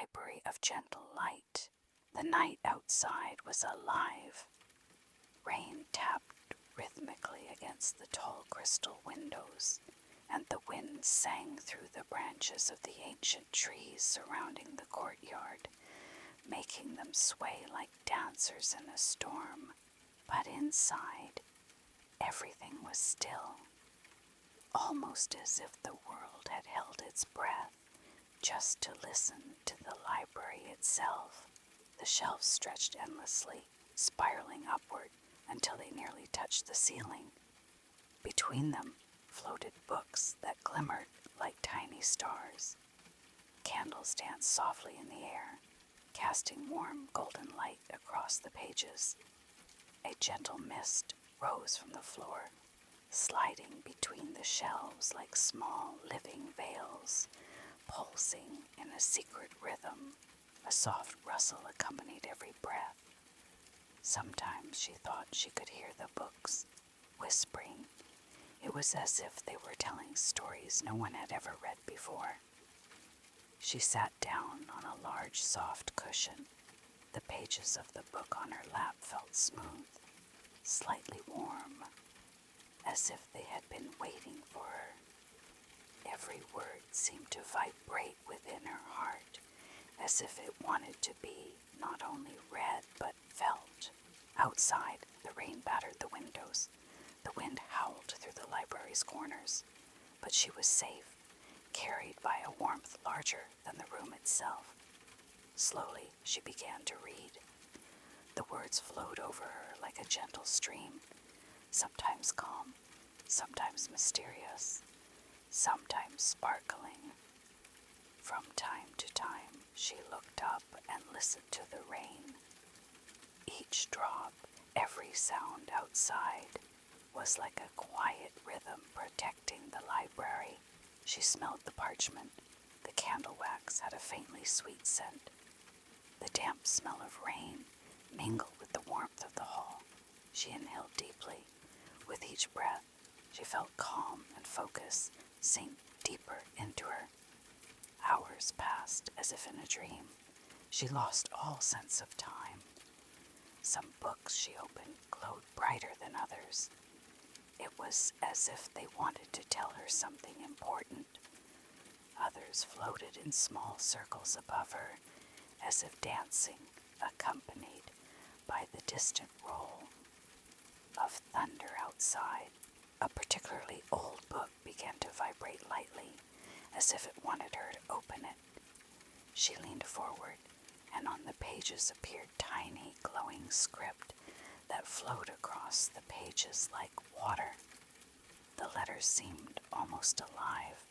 library of gentle light. The night outside was alive. Rain tapped rhythmically against the tall crystal windows, and the wind sang through the branches of the ancient trees surrounding the courtyard, making them sway like dancers in a storm. But inside, everything was still, almost as if the world had held its breath just to listen to the library itself. The shelves stretched endlessly, spiraling upward until they nearly touched the ceiling. Between them floated books that glimmered like tiny stars. Candles danced softly in the air, casting warm golden light across the pages. A gentle mist rose from the floor, sliding between the shelves like small living veils, pulsing in a secret rhythm. A soft rustle accompanied every breath. Sometimes she thought she could hear the books whispering. It was as if they were telling stories no one had ever read before. She sat down on a large soft cushion. The pages of the book on her lap felt smooth, slightly warm, as if they had been waiting for her. Every word seemed to vibrate within her heart, as if it wanted to be not only read but felt. Outside, the rain battered the windows. The wind howled through the library's corners, but she was safe, carried by a warmth larger than the room itself. Slowly, she began to read. The words flowed over her like a gentle stream, sometimes calm, sometimes mysterious, sometimes sparkling. From time to time, she looked up and listened to the rain. Each drop, every sound outside, was like a quiet rhythm protecting the library. She smelled the parchment. The candle wax had a faintly sweet scent. The damp smell of rain mingled with the warmth of the hall. She inhaled deeply. With each breath, she felt calm and focus sink deeper into her. Hours passed as if in a dream. She lost all sense of time. Some books she opened glowed brighter than others. It was as if they wanted to tell her something important. Others floated in small circles above her, as if dancing, accompanied by the distant roll of thunder outside. A particularly old book began to vibrate lightly, as if it wanted her to open it. She leaned forward, and on the pages appeared tiny, glowing script that flowed across the pages like water. The letters seemed almost alive,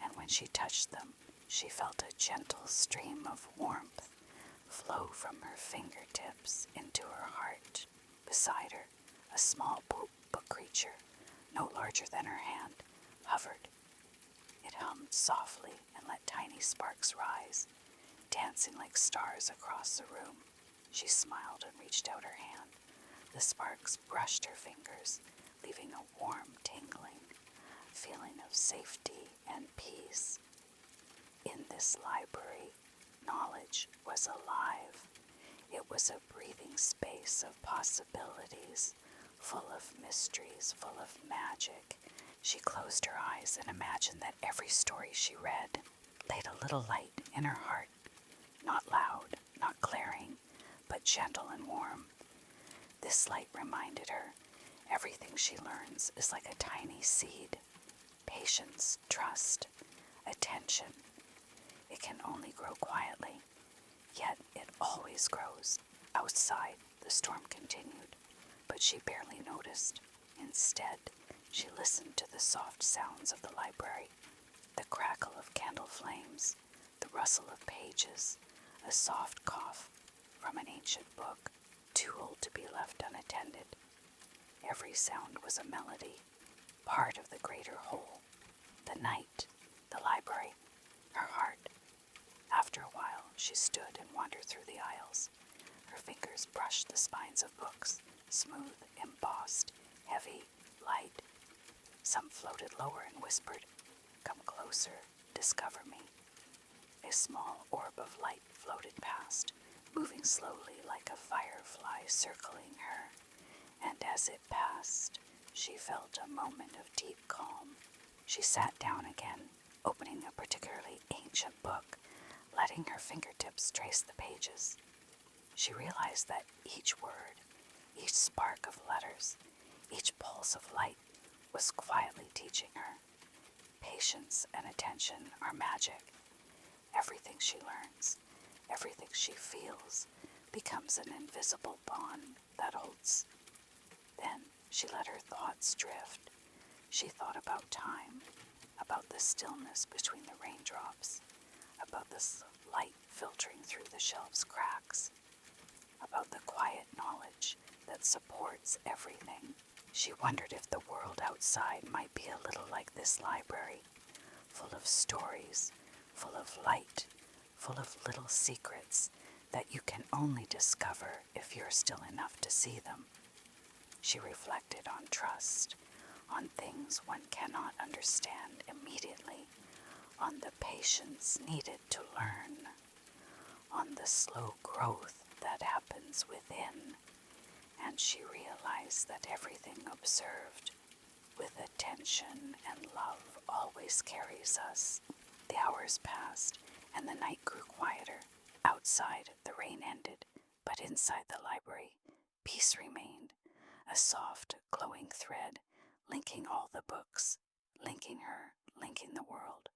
and when she touched them, she felt a gentle stream of warmth flow from her fingertips into her heart. Beside her, a small book creature, no larger than her hand, hovered. It hummed softly and let tiny sparks rise, dancing like stars across the room. She smiled and reached out her hand. The sparks brushed her fingers, leaving a warm, tingling feeling of safety and peace. In this library, knowledge was alive. It was a breathing space of possibilities, full of mysteries, full of magic. She closed her eyes and imagined that every story she read laid a little light in her heart, not loud, not glaring, but gentle and warm. This light reminded her everything she learns is like a tiny seed. Patience, trust, attention. It can only grow quietly, yet it always grows. Outside, the storm continued, but she barely noticed. Instead, she listened to the soft sounds of the library, the crackle of candle flames, the rustle of pages, a soft cough from an ancient book, too old to be left unattended. Every sound was a melody, part of the greater whole. The night, the library, her heart. After a while, she stood and wandered through the aisles. Her fingers brushed the spines of books, smooth, embossed, heavy, light. Some floated lower and whispered, "Come closer, discover me." A small orb of light floated past, moving slowly like a firefly circling her, and as it passed, she felt a moment of deep calm. She sat down again, opening a particularly ancient book, letting her fingertips trace the pages. She realized that each word, each spark of letters, each pulse of light was quietly teaching her. Patience and attention are magic. Everything she learns, everything she feels, becomes an invisible bond that holds. Then she let her thoughts drift. She thought about time, about the stillness between the raindrops, about the light filtering through the shelves' cracks, about the quiet knowledge that supports everything. She wondered if the world outside might be a little like this library, full of stories, full of light, full of little secrets that you can only discover if you're still enough to see them. She reflected on trust, on things one cannot understand immediately, on the patience needed to learn, on the slow growth that happens within, and she realized that everything observed with attention and love always carries us. The hours passed, and the night grew quieter. Outside, the rain ended, but inside the library, peace remained, a soft, glowing thread, linking all the books, linking her, linking the world.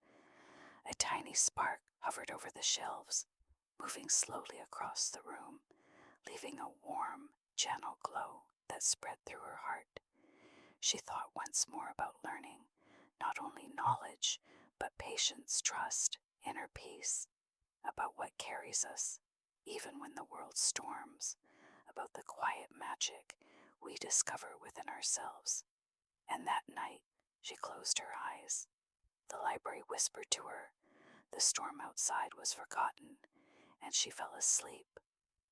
A tiny spark hovered over the shelves, moving slowly across the room, leaving a warm, gentle glow that spread through her heart. She thought once more about learning, not only knowledge, but patience, trust, inner peace, about what carries us, even when the world storms, about the quiet magic we discover within ourselves. And that night, she closed her eyes. The library whispered to her. The storm outside was forgotten, and she fell asleep,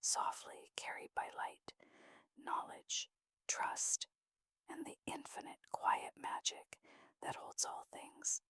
softly carried by light, knowledge, trust, and the infinite quiet magic that holds all things.